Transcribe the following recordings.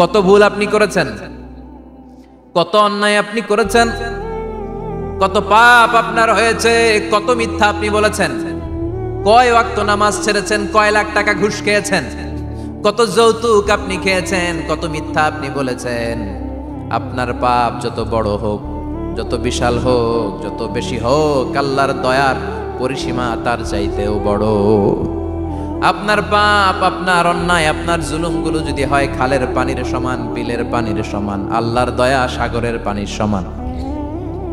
কত ভুল আপনি করেছেন, কত অন্যায় আপনি করেছেন, কত পাপ আপনার হয়েছে, কত মিথ্যা আপনি বলেছেন, কয় ওয়াক্ত নামাজ ছেড়েছেন, কয় লাখ টাকা ঘুষ খেয়েছেন, কত যৌতুক আপনি খেয়েছেন, কত মিথ্যা আপনি বলেছেন। আপনার পাপ যত বড় হোক, যত বিশাল হোক, যত বেশি হোক, আল্লাহর দয়ার পরিসীমা তার চাইতেও বড়। আপনার পাপ, আপনার অন্যায়, আপনার জুলুমগুলো যদি হয় খালের পানির সমান, বিলের পানির সমান, আল্লাহর দয়া সাগরের পানির সমান।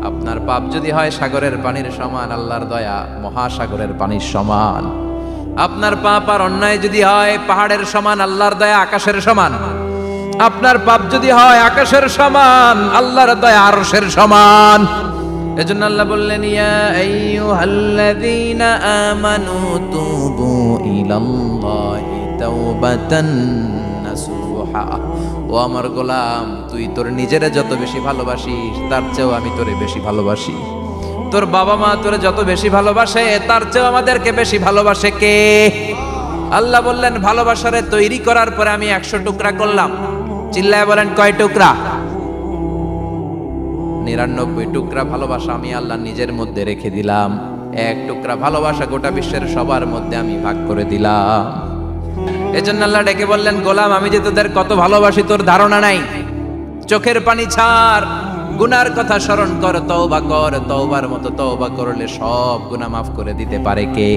আপনার পাপ যদি হয় সাগরের পানির সমান, আল্লাহর দয়া মহাসাগরের পানির সমান। আপনার পাপ আর অন্যায় যদি হয় পাহাড়ের সমান, আল্লাহর দয়া আকাশের সমান। আপনার পাপ যদি হয় আকাশের সমান, আল্লাহর দয়া আরশের সমান। এজন্য আল্লাহ বললেন, ইয়া আইয়ুহাল্লাযীনা আমানু তুবু ইলাল্লাহি তাওবাতান নাসুহা। ও আমার গোলাম, তুই তোর নিজেরে যত বেশি ভালোবাসিস তার চেয়েও আমি তোরে বেশি ভালোবাসি। তোর বাবা মা তোরে যত বেশি ভালোবাসে তার চেয়েও আমাদেরকে বেশি ভালোবাসে কে? আল্লাহ বললেন, ভালোবাসারে তৈরি করার পরে আমি 100 টুকরা করলাম। চিল্লায় বলেন, কয় টুকরা? 99 টুকরা ভালোবাসা আমি আল্লাহ নিজের মধ্যে রেখে দিলাম। 1 টুকরা ভালোবাসা গোটা বিশ্বের সবার মধ্যে আমি ভাগ করে দিলাম। এজন্য আল্লাহ ডেকে বললেন, গোলাম আমি যে তোদের কত ভালোবাসি তোর ধারণা নাই। চোখের পানি ছাড়, গুনার কথা স্মরণ কর, তওবা কর। তওবার মতো তওবা করলে সব গুনাহ মাফ করে দিতে পারে কে?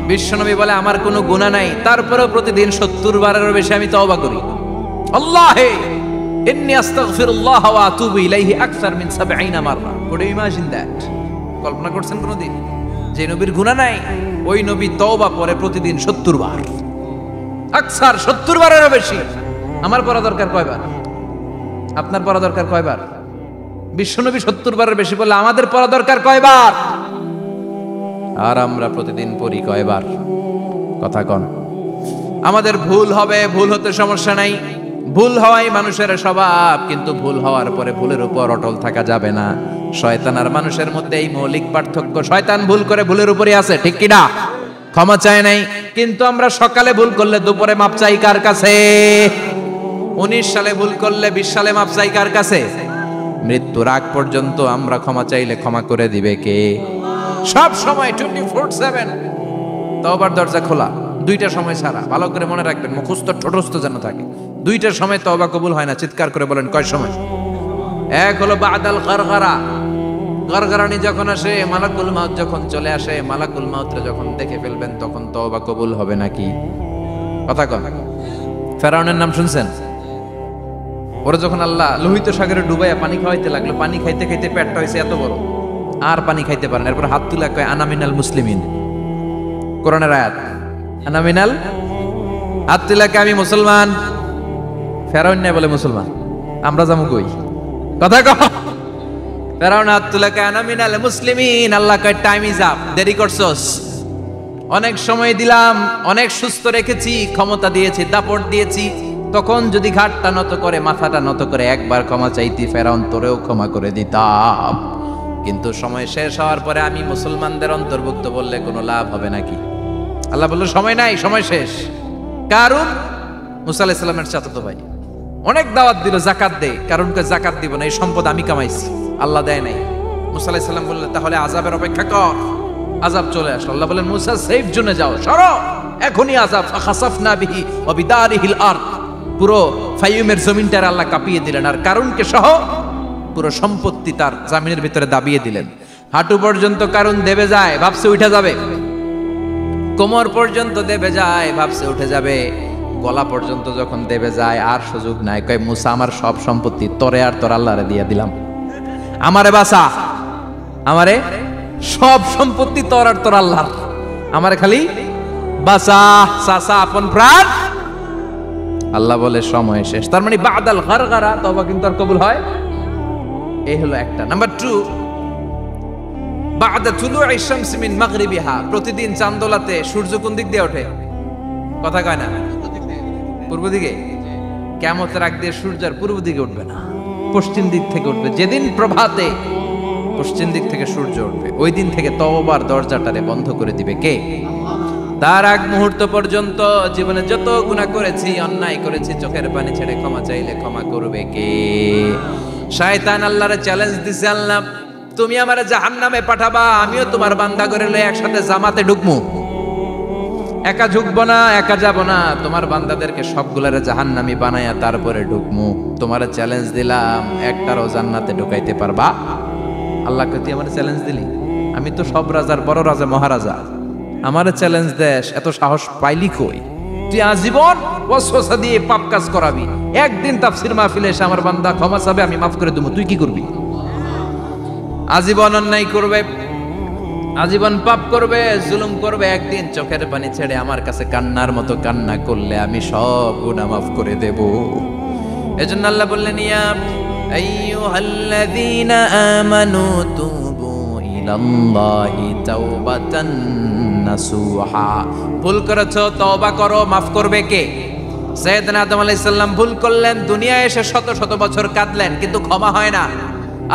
বিশ্বনবী বলে, আমার কোনো গুনাহ নাই, তারপরেও প্রতিদিন 70 বারেরও বেশি আমি তওবা করি। আল্লাহে ইন্নী আস্তাগফিরুল্লাহ ওয়া আতুবু ইলাইহি আকসার মিন 70 মাররা। Could you imagine that? কল্পনা করছেন কোনদিন যে নবীর গুনাহ নাই, ওই নবী তওবা পড়ে প্রতিদিন 70 বার, আকসার 70 বারেরও বেশি। আমার পড়া দরকার কয়বার? আপনার পড়া দরকার কয়বার? বিশ্বনবী 70 বারের বেশি বললে আমাদের পড়া দরকার কয়বার? আর আমরা প্রতিদিন পড়ি কয়বার? কথা কন। আমাদের ভুল হবে, ভুল হতে সমস্যা নাই, ভুল হওয়াই মানুষের স্বভাব, কিন্তু ভুল হওয়ার পরে ভুলের উপর অটল থাকা যাবে না। শয়তান আর মানুষের মধ্যে এই মৌলিক পার্থক্য। শয়তান ভুল করে ভুলের উপরই আছে, ঠিক কি না? ক্ষমা চায় নাই, কিন্তু আমরা সকালে ভুল করলে দুপুরে মাপ চাই কার কাছে? 19 সালে ভুল করলে 20 সালে মাপ চাই কার কাছে? মৃত্যুর আগ পর্যন্ত আমরা ক্ষমা চাইলে ক্ষমা করে দিবে কে? সব সময় 24/7 তওবার দরজা খোলা, 2টা সময় ছাড়া। ভালো করে মনে রাখবেন, মুখস্থ ঠোঁটস্থ যেন থাকে। 2টার সময় তওবা কবুল হয় না। চিৎকার করে বলেন, কয় সময়? এক হলো বাদাল গারগারা, গারগারানি যখন আসে, মালাকুল মাউত যখন চলে আসে, মালাকুল মাউতরে যখন দেখে ফেলবেন তখন তওবা কবুল হবে নাকি? কথা কন। ফেরাউনের নাম শুনছেন? ওরা যখন আল্লাহ লোহিত সাগরে ডুবাইয়া পানি খাওয়াইতে লাগলো, পানি খাইতে খাইতে পেটটা হয়েছে এত বড়, আর পানি খাইতে পারেন। এরপর হাত তুলে কয়, আনা মিনাল মুসলিমিন। কোরআনের আয়াত, আনা মিনাল, হাত তুলে কয় আমি মুসলমান। ফেরাউন না বলে মুসলমান, আমরা যাবো কই? কথা কও। ফেরাউন হাত তুলে কয় আনা মিনাল মুসলিমিন। আল্লাহ কয়, টাইম ইজ আপ, দেরি করছস। অনেক সময় দিলাম, অনেক সুস্থ রেখেছি, ক্ষমতা দিয়েছি, দাপট দিয়েছি, তখন যদি ঘাটটা নত করে, মাথাটা নত করে একবার ক্ষমা চাইতি, ফেরাউন তোরেও ক্ষমা করে দিতাম। কিন্তু সময় শেষ হওয়ার পরে আমি মুসলমানদের অন্তর্ভুক্ত বললে কোনো লাভ হবে নাকি? আল্লাহ বলল, সময় নাই, সময় শেষ। কারণ মুসা আলাইহিস সালামের চাচাতো ভাই অনেক দাওয়াত দিল, জাকাত দে। কারণকে জাকাত দিব না, এই সম্পদ আমি কামাইছি, আল্লাহ দেয় নাই। মুসা আলাইহিস সালাম বললেন, তাহলে আযাবের অপেক্ষা কর। আযাব চলে আসলো। আল্লাহ বললেন, মুসা সেফ জোনে যাও, সরো, এখনই আযাব। ফাখাসাফনা বিহি ওয়া বিদারিহিল আরদ। পুরো ফাইয়ুমের জমিনটার আল্লাহ কাঁপিয়ে দিলেন, আর কারুনকে সহ পুরো সম্পত্তি তার জামিনের ভিতরে দাবিয়ে দিলেন। হাঁটু পর্যন্ত কারুন দেবে যায়, ভাবছে উঠে যাবে। কোমর পর্যন্ত দেবে যায়, ভাবছে উঠে যাবে। গলা পর্যন্ত যখন দেবে যায়, আর সুযোগ নাই। কয়, মুসা আমার সব সম্পত্তি তোরে আর তোর আল্লাহরে দিয়ে দিলাম, আমারে বাঁচা, আমারে সব সম্পত্তি তোর আর তোর আল্লাহর, আমারে খালি বাঁচা, চাচা আপন প্রাণ। আল্লাহ বলে, সময় শেষ। তার মানে বাদাল গারগারা তওবা কিন্তু আর কবুল হয়। এই হলো একটা। নাম্বার 2, বাদা তুলুই শামস মিন মাগরিবিহা। প্রতিদিন চাঁদোলাতে সূর্য কোন দিক দিয়ে ওঠে? কথা কয় না? পূর্ব দিকে। কিয়ামতের আগ দিয়ে সূর্য আর পূর্ব দিকে উঠবে না, পশ্চিম দিক থেকে উঠবে। যেদিন প্রভাতে পশ্চিম দিক থেকে সূর্য উঠবে, ওই দিন থেকে তওবার দরজাটারে বন্ধ করে দিবে কে? তার আগ মুহূর্ত পর্যন্ত জীবনে যত গুনাহ করেছি, অন্যায় করেছি, চোখের পানি ছেড়ে ক্ষমা চাইলে ক্ষমা করবে কে? শয়তান আল্লাহরে চ্যালেঞ্জ দিছে, আল্লাহ তুমি আমারে জাহান্নামে পাঠাবা, আমিও তোমার বান্দা করে লয়ে একসাথে জামাতে ঢুকমু। একা ঢুকবো না, একা যাব না, তোমার বান্দাদেরকে সবগুলারে জাহান্নামী বানায়া তারপরে ঢুকমু। তোমারে চ্যালেঞ্জ দিলাম, একটারও জান্নাতে ঢুকাইতে পারবা? আল্লাহকে তুই আমার চ্যালেঞ্জ দিলি? আমি তো সব রাজার বড় রাজা, মহারাজা, আমারে চ্যালেঞ্জ দেশ, এত সাহস পাইলি কই? তুই আজীবন ওয়াসওয়াসা দিয়ে পাপ কাজ করাবি, একদিন তাফসীর মাহফিলে এসে আমার বান্দা ক্ষমা চাবে, আমি মাফ করে দেবো, তুই কি করবি? আজীবন অন্যায় করবে, আজীবন পাপ করবে, জুলুম করবে, একদিন চোখের পানি ছেড়ে আমার কাছে কান্নার মতো কান্না করলে আমি সব গুনাহ মাফ করে দেব। এজন্য আল্লাহ বললেন, ইয়া আইয়ুহাল্লাযীনা আমানু তুবু ইলাল্লাহি তাওবাতান নাসুহা। ভুল করেছো, তওবা করো, মাফ করবে কে? সাইয়েদনা আদম আলাইহিস সালাম ভুল করলেন, দুনিয়ায় এসে শত শত বছর কাঁদলেন, কিন্তু ক্ষমা হয় না।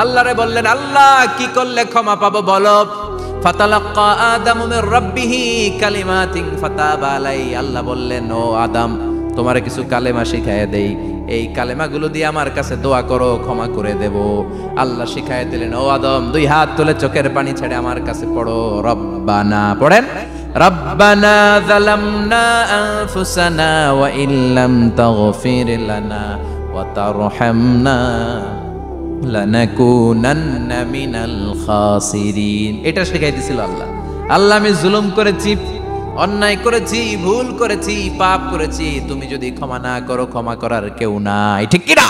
আল্লাহরে বললেন, আল্লাহ কি করলে ক্ষমা পাবো বলো? ফাতালাক্কা আদামু মির রাব্বিহি কালিমাতিন ফাতাবা আলাই। আল্লাহ বললেন, ও আদম, তোমারে কিছু কালেমা শিখাইয়া দেই, এই কালেমাগুলো দিয়ে আমার কাছে দোয়া করো, ক্ষমা করে দেব। আল্লাহ শিখাইয়া দিলেন, ও আদম, দুই হাত তুলে চোখের পানি ছেড়ে আমার কাছে পড়ো, রব্বানা, পড়েন, রব্বানা যালামনা আনফুসানা ওয়া ইল্লাম তাগফির লানা ওয়া তারহামনা লানাকুনান্না মিনাল খাসিরিন। এটা শিখাই দিছিল আল্লাহ। আল্লাহ, আমি জুলুম করেছি, অন্যায় করেছি, ভুল করেছি, পাপ করেছি, তুমি যদি ক্ষমা না করো, ক্ষমা করার কেউ নাই, ঠিক কি না?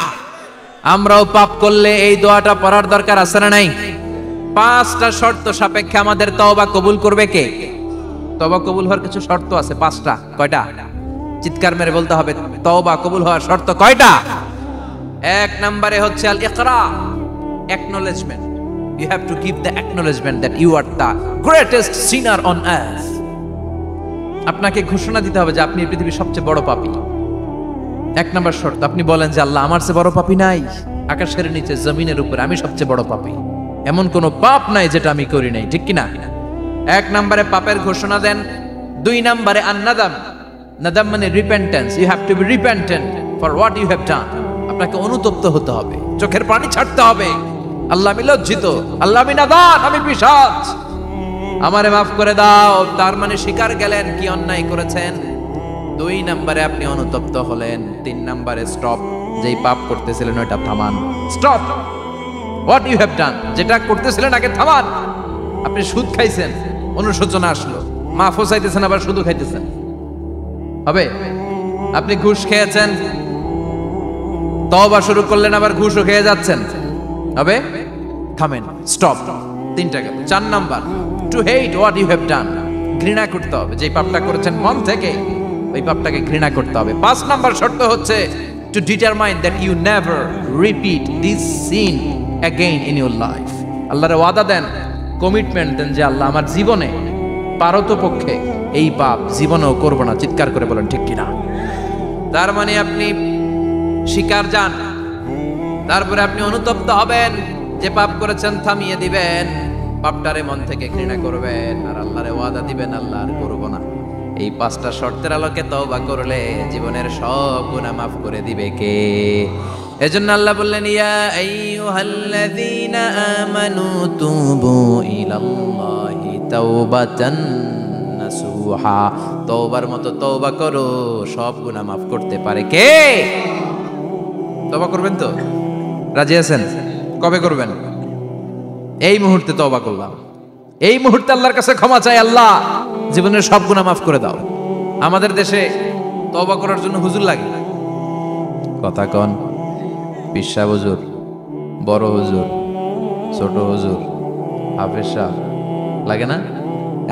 আমরাও পাপ করলে এই দোয়াটা পড়ার দরকার আছে না নাই? 5টা শর্ত সাপেক্ষে আমাদের তওবা কবুল করবে কে? তওবা কবুল হওয়ার কিছু শর্ত আছে, 5টা। কয়টা? চিৎকার মেরে বলতে হবে, তওবা কবুল হওয়ার শর্ত কয়টা? 1 নম্বরে হচ্ছে আল ইকরা, acknowledgement. You have to give the acknowledgement that you are the greatest sinner on earth. আপনাকে ঘোষণা দিতে হবে যে আপনি এই পৃথিবীর সবচেয়ে বড় পাপী। 1 নম্বর শর্ত, আপনি বলেন যে আল্লাহ, আমার চেয়ে বড় পাপী নাই, আকাশের নিচে জমিনের উপরে আমি সবচেয়ে বড় পাপী, এমন কোনো পাপ নাই যেটা আমি করি নাই, ঠিক কি না? 1 নম্বরে পাপের ঘোষণা দেন। 2 নম্বরে আন-নাদাম, নাদাম মানে repentance. You have to be repentant for what you have done. আপনাকে অনুতপ্ত হতে হবে, চোখের পানি ছাড়তে হবে। আল্লাহ, আমি লজ্জিত, আল্লাহ আমি নাদান, আমি পিশাচ, আমারে মাফ করে দাও। তার মানে স্বীকার গেলেন কি অন্যায় করেছেন। 2 নম্বরে আপনি অনুতপ্ত হলেন। 3 নম্বরে স্টপ, যেই পাপ করতেছিলেন ওটা থামান। Stop what you have done, যেটা করতেছিলেন আগে থামান। আপনি সুদ খাইছেন, অনুশোচনা আসলো, মাফও চাইতেছেন, আবার সুদও খাইতেছেন, হবে? আপনি ঘুষ খেয়েছেন, তওবা শুরু করলেন, আবার ঘুষও খেয়ে যাচ্ছেন, হবে? থামেন, স্টপ। 3টা গেল। 4 number, to hate what you have done, ঘৃণা করতে হবে, যে পাপটা করেছেন মন থেকে ওই পাপটাকে ঘৃণা করতে হবে। 5 নাম্বার শর্ত হচ্ছে to determine that you never repeat this sin again in your life. আল্লাহর ওয়াদা দেন, কমিটমেন্ট দেন যে আল্লাহ, আমার জীবনে পারতপক্ষে এই পাপ জীবনেও করব না। চিৎকার করে বলেন ঠিক কিনা? তার মানে আপনি স্বীকার যান, তারপরে আপনি অনুতপ্ত হবেন, যে পাপ করেছেন থামিয়ে দিবেন, পাপটারে মন থেকে ঘৃণা করবেন, আর আল্লাহরে ওয়াদা দিবেন, আল্লাহ আর করব না। এই 5টা শর্তের আলোকে তওবা করলে জীবনের সব গুনাহ মাফ করে দিবে কে? এজন্য আল্লাহ বললেন, ইয়া আইয়ুহাল্লাযীনা আমানু তুবু ইলাল্লাহি তাওবাতান নাসুহা। তওবার মতো তওবা করো, সব গুনাহ মাফ করতে পারে কে? তওবা করবেন তো? রাজি আছেন? কবে করবেন? এই মুহূর্তে তওবা করলাম, এই মুহূর্তে আল্লাহর কাছে ক্ষমা চাই, আল্লাহ জীবনের সব গুনাহ মাফ করে দাও। আমাদের দেশে তওবা করার জন্য হুজুর লাগে, কথা কন, পিসা হুজুর, বড় হুজুর, ছোট হুজুর, হাফেজ সাহেব লাগে না?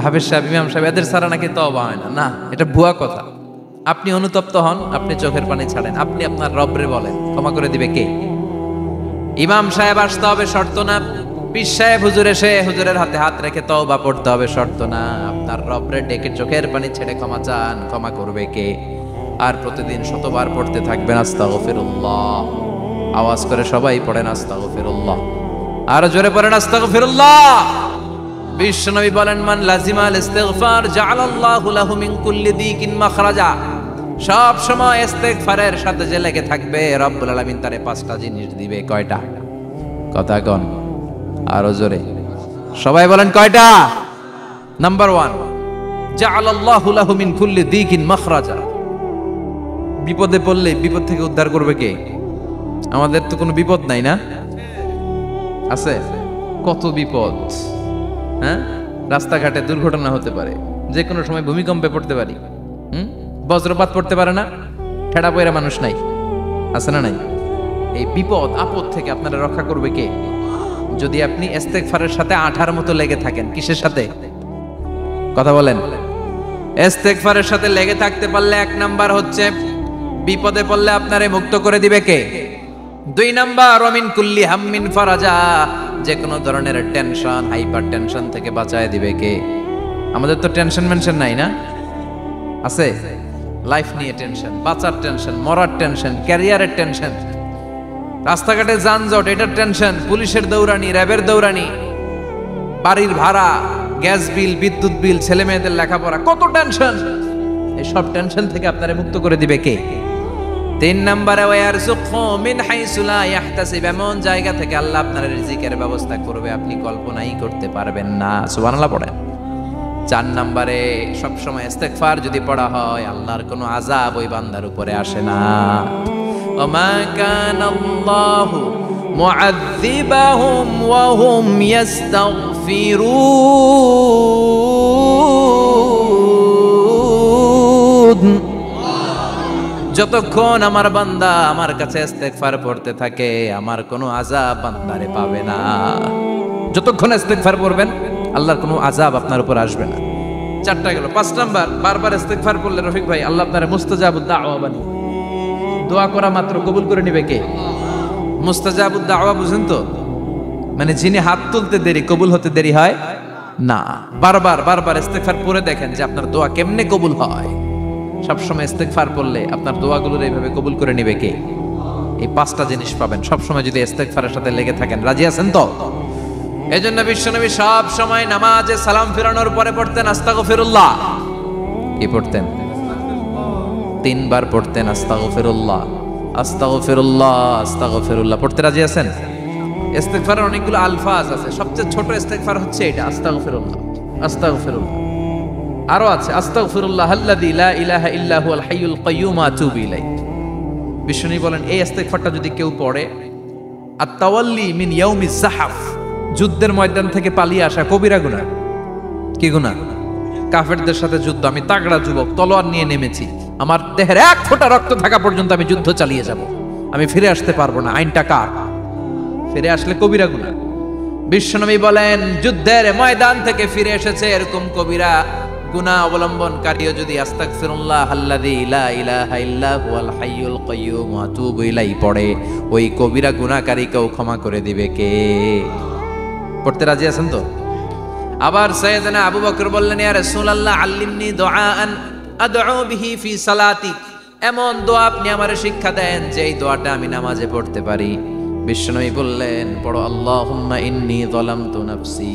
হাফেজ সাহেব, ইমাম সাহেব, এদের ছাড়া নাকি তওবা হয় না। না, এটা ভুয়া কথা। আপনি অনুতপ্ত হন, আপনি চোখের পানি ছাড়েন, আপনি আপনার রবরে বলেন, ক্ষমা করে দিবে কে? ইমাম সাহেব আসতে হবে শর্ত না, পীর সাহেব হুজুর এসে হুজুরের হাতে হাত রেখে তওবা পড়তে হবে শর্ত না। আপনার রবরে ডেকে চোখের পানি ছেড়ে ক্ষমা চান, ক্ষমা করবে কে? আর প্রতিদিন শতবার পড়তে থাকবেন আস্তাগফিরুল্লাহ। আওয়াজ করে সবাই পড়েন আস্তাগফিরুল্লাহ, আরো জোরে পড়েন আস্তাগফিরুল্লাহ। বিশ্বনবী বলেন, মান লাজিমাল ইস্তিগফার জাআলাল্লাহু লাহু মিন কুল্লি দিকিন মাখরাজা। সব সময় ইস্তিগফারের সাথে যে লেগে থাকবে, রব্বুল আলামিন তারে 5টা জিনিস দিবে। কয়টা? কথা কোন, আরো জোরে সবাই বলেন কয়টা? নাম্বার 1, জাআলাল্লাহু লাহু মিন কুল্লি দিকিন মাখরাজা। বিপদে পড়লে বিপদ থেকে উদ্ধার করবে কে? আমাদের তো কোনো বিপদ নাই না? আছে? কত বিপদ, হ্যাঁ? রাস্তাঘাটে দুর্ঘটনা হতে পারে, যে কোনো সময় ভূমিকম্পে পড়তে পারি, বজ্রপাত পড়তে পারে না, ঠেড়া পয়রা মানুষ নাই, আছে না নাই? এই বিপদ আপদ থেকে আপনারা রক্ষা করবে কে? যদি আপনি ইস্তেগফারের সাথে আঠার মতো লেগে থাকেন। কিসের সাথে? কথা বলেন। ইস্তেগফারের সাথে লেগে থাকতে পারলে 1 নাম্বার হচ্ছে বিপদে পড়লে আপনারে মুক্ত করে দিবে কে? 2 নাম্বার ওমিন কুল্লি হাম্মিন ফারাজা, যে কোনো ধরনের টেনশন, হাইপার টেনশন থেকে বাঁচায় দিবে কে? আমাদের তো টেনশন মেনশন নাই না? আছে? লাইফ নিয়ে টেনশন, বাঁচার টেনশন, মরার টেনশন, ক্যারিয়ারের টেনশন, রাস্তাঘাটে যানজট এটার টেনশন, পুলিশের দৌড়ানি, র্যাবের দৌড়ানি, বাড়ির ভাড়া, গ্যাস বিল, বিদ্যুৎ বিল, ছেলে মেয়েদের লেখাপড়া, কত টেনশন। এই সব টেনশন থেকে আপনারে মুক্ত করে দিবে কে? 3 নম্বরে ওয়ারযুকহু মিন হাইসু লা ইয়াহতাসিব, এমন জায়গা থেকে আল্লাহ আপনার রিজিকের ব্যবস্থা করবে আপনি কল্পনাই করতে পারবেন না। সুবহানাল্লাহ পড়েন। 4 নম্বরে সবসময় ইস্তেগফার যদি পড়া হয়, আল্লাহর কোনো আযাব ওই বান্দার উপরে আসে না। ওমা কানাল্লাহু মুআযযিবাহুম ওয়া হুম ইস্তাগফিরুন। যতক্ষণ আমার বান্দা আমার কাছে ইস্তেগফার পড়তে থাকে, আমার কোনো আযাব বান্দারে পাবে না। যতক্ষণ ইস্তেগফার পড়বেন, আল্লাহর কোনো আযাব আপনার উপর আসবে না। 4টা গেল। 5 নাম্বার, বারবার ইস্তেগফার পড়লে রফিক ভাই আল্লাহ আপনারে মুস্তাজাবুদ দাওয়া বানিয়ে, দোয়া করা মাত্র কবুল করে নিবে কে? মুস্তাজাবুদ দাওয়া বুঝেন তো? মানে যিনি হাত তুলতে দেরি, কবুল হতে দেরি হয় না। বারবার ইস্তেগফার পড়ে দেখেন যে আপনার দোয়া কেমনে কবুল হয়। সবসময় ইস্তেগফার পড়লে আপনার দোয়াগুলোর এইভাবে কবুল করে নিবে কে? এই 5টা জিনিস পাবেন সবসময় যদি ইস্তেগফারের সাথে লেগে থাকেন। রাজি আছেন তো? এজন্য বিশ্বনবী সব সময় নামাজে সালাম ফিরানোর পরে পড়তেন আস্তাগফিরুল্লাহ। কি পড়তেন? 3 বার পড়তেন আস্তাগফিরুল্লাহ, আস্তাগফিরুল্লাহ, আস্তাগফিরুল্লাহ। পড়তে রাজি আছেন? ইস্তেগফারের অনেকগুলো আলফাজ আছে, সবচেয়ে ছোট ইস্তেগফার হচ্ছে এটা, আস্তাগফিরুল্লাহ, আস্তাগফিরুল্লাহ। আরো আছে আস্তাগফিরুল্লাহ আল্লাযী লা ইলাহা ইল্লা হুয়াল হাইয়ুল কাইয়্যুম ওয়া আতুবু ইলাইহি। বিশ্বনবী বলেন এই ইস্তেগফারটা যদি কেউ পড়ে, আত-তাওয়াল্লি মিন ইয়াউমিজ যাহফ, যুদ্ধের ময়দান থেকে পালিয়ে আসা কবিরা গুনাহ। কি গুনাহ? কাফেরদের সাথে যুদ্ধ, আমি তাগড়া যুবক, তলোয়ার নিয়ে নেমেছি, আমার দেহের 1 ফোঁটা রক্ত থাকা পর্যন্ত আমি যুদ্ধ চালিয়ে যাব, আমি ফিরে আসতে পারবো না, আইনটা কার? ফিরে আসলে কবিরা গুনাহ। বিশ্বনবী বলেন যুদ্ধের ময়দান থেকে ফিরে এসেছে এরকম কবিরা গুনাহ অবলম্বনকারীও যদি আস্তাগফিরুল্লাহ আল্লাযী লা ইলাহা ইল্লা হুয়াল হাইয়ুল কাইয়্যুম ওয়া আতুবু ইলাইহি পড়ে, ওই কবিরা গুনাহকারীকেও ক্ষমা করে দিবে কে? পড়তে রাজি আছেন তো? আবার সাইয়েদনা আবু বকর বললেন, ইয়া রাসূলুল্লাহ আল্লিমনি দুআআন আদউ বিহি ফি সালাতি, এমন দোয়া আপনি আমারে শিক্ষা দেন যে এই দোয়াটা আমি নামাজে পড়তে পারি। বিশ্বনবী বললেন পড়ো, আল্লাহুম্মা ইন্নী যালামতু নাফসি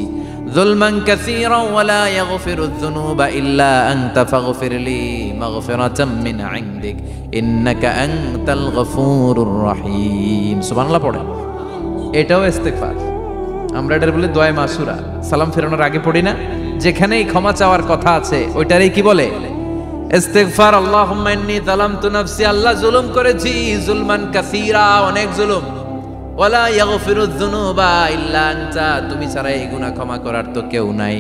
যুলমান কাসীরান ওয়া লা ইয়াগফিরুয যুনুবা ইল্লা আনতা ফাগফিরলি মাগফিরাতাম মিন ইনদিক ইন্নাকা আনতাল গফুরুর রহিম। সুবহানাল্লাহ পড়ে। এটাও ইস্তেগফার। আমরা এটার বলে দোয়া মাসুরা, সালাম ফেরানোর আগে পড়ি না? যেখানেই ক্ষমা চাওয়ার কথা আছে ওইটারই কি বলে? ইস্তেগফার। আল্লাহুম্মা ইন্নী যালামতু নাফসি, আল্লাহ জুলুম করেছি, যুলমান কাসীরা, অনেক জুলুম, ওয়ালা ইয়াগফিরুয যুনুবা ইল্লা আনতা, তুমি ছাড়া এই গুনাহ ক্ষমা করার তো কেউ নাই।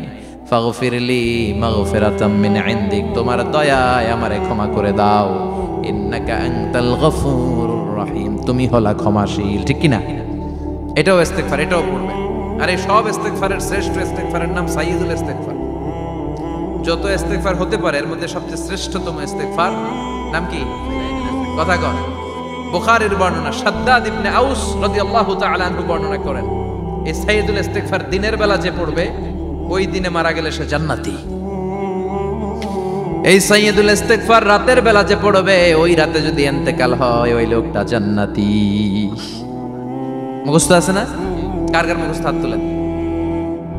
ফাগফিরলি মাগফিরাতাম মিন ইনদিক, তোমার দয়ায় আমারে ক্ষমা করে দাও। ইন্নাকা আনতাল গফুরুর রহিম, তুমি হলা ক্ষমাশীল। ঠিক কি না? এটাও ইস্তেগফার, এটাও পড়বেন। আর এই সব ইস্তেগফারের শ্রেষ্ঠ ইস্তেগফারের নাম সাইয়্যিদুল ইস্তেগফার। যত ইস্তেগফার হতে পারে এর মধ্যে সবচেয়ে শ্রেষ্ঠতম ইস্তেগফার নাম কি? কথা কন। বুখারীর বর্ণনা, শাদ্দাদ ইবনে আউস রাদিয়াল্লাহু তাআলা আনহু বর্ণনা করেন, এই সাইয়্যিদুল ইস্তেগফার দিনের বেলা যে পড়বে ওই দিনে মারা গেলে সে জান্নাতি। এই সাইয়্যিদুল ইস্তেগফার রাতের বেলা যে পড়বে ওই রাতে যদি ইন্তেকাল হয় ওই লোকটা জান্নাতি। মুখস্থ আছে না? কার কার মুখস্থ হাত তোলেন।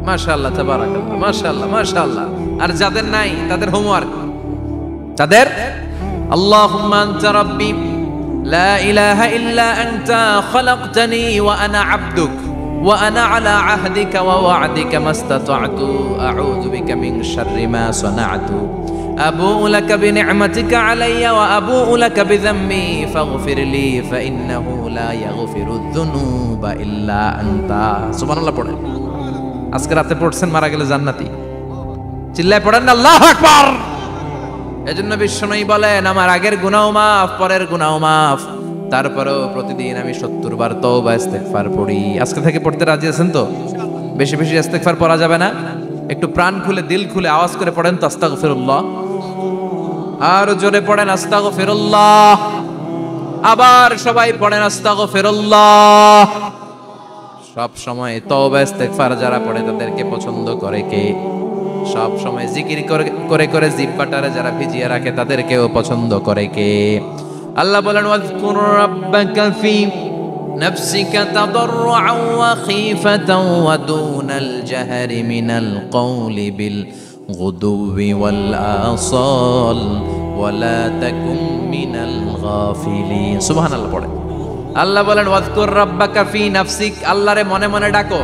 মাশাআল্লাহ, তাবারাকাল্লাহ, মাশাআল্লাহ, মাশাআল্লাহ। আর যাদের নাই তাদের হোমওয়ার্ক, তাদের আল্লাহুম্মা আনতা রাব্বি লা ইলাহা ইল্লা আনতা খালাকতানি ওয়া আনা আবদুক ওয়া আনা আলা আহদিকা ওয়া ওয়া'দিকা মাস্তাতা'তু আউযু বিকা মিন শাররি মা সানা'তু আবুউ লাকা বিনি'মাতিকা আলাইয়া ওয়া আবুউ লাকা বিযামবি ফাগফিরলি ফাইন্নাহু লা ইয়াগফিরুয যুনুবা ইল্লা আনতা। সুবহানাল্লাহ পড়েন। আজকে রাতে পড়ছেন, মারা গেলে জান্নাতি। চিল্লায় পড়েন না আল্লাহু আকবার। এজন্য বিশ্বনবী বলেন, আমার আগের গুনাহ মাফ, পরের গুনাহ মাফ, তারপরেও প্রতিদিন আমি 70 বার তওবা ইস্তেগফার পড়ি। আজকে থেকে পড়তে রাজি আছেন তো? বেশি বেশি ইস্তেগফার পড়া যাবে না? একটু প্রাণ খুলে, দিল খুলে আওয়াজ করে পড়েন তো আস্তাগফিরুল্লাহ। আর জোরে পড়েন আস্তাগফিরুল্লাহ। আবার সবাই পড়েন আস্তাগফিরুল্লাহ। সব সময় তওবা ইস্তেগফার যারা পড়ে তাদেরকে পছন্দ করে কে? সব সময় জিকির করে করে জিহ্বাটারে যারা ভিজিয়ে রাখে তাদেরকেও পছন্দ করে কে? আল্লাহ বলেন, ওয়াজকুর রাব্বাকা ফি নাফসিকা তাদাররুআন ওয়া খীফাতান ওয়া দুনাল জাহরি মিনাল কওলি বিল গুদুবি ওয়াল আসাল ওয়া লা তাকুম মিনাল গাফিলিন। সুবহানাল্লাহ পড়ে। আল্লাহ বলেন, ওয়াজকুর রাব্বাকা ফি নাফসিক, আল্লাহরে মনে মনে ডাকো।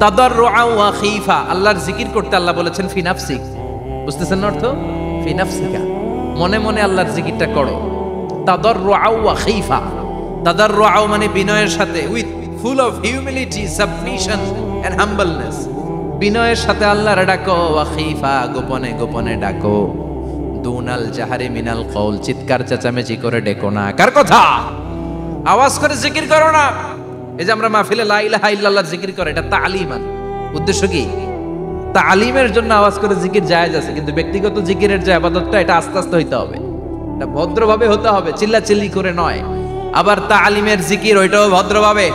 তাদাররুআন ওয়া খীফা, আল্লাহর জিকির করতে আল্লাহ বলেছেন ফি নাফসিক। বুঝতেছেন অর্থ? ফি নাফসিকা, মনে মনে আল্লাহর জিকিরটা করো। তাদাররুআন ওয়া খীফা, তাদাররুআন মানে বিনয়ের সাথে, with full of humility, submission and humbleness. বিনয়ের সাথে আল্লাহর ডাকো। ওয়া খীফা, গোপনে গোপনে ডাকো। দুনাল জাহারি মিনাল কওল, চিৎকার চেঁচামেচি করে ডেকো না। কার কথা? আওয়াজ করে জিকির করো না। এই যে আমরা মাহফিলে লা ইলাহা ইল্লাল্লাহর জিকির করে, এটা তালিমান। উদ্দেশ্য কি? তালিমের জন্য আওয়াজ করে জিকির জায়েজ আছে, কিন্তু ব্যক্তিগত জিকিরের যে ইবাদতটা, এটা আস্তে আস্তে হইতে হবে, এটা ভদ্রভাবে হতে হবে, চিল্লাচিল্লি করে নয়। আবার তালিমের জিকির, ওইটাও ভদ্রভাবে।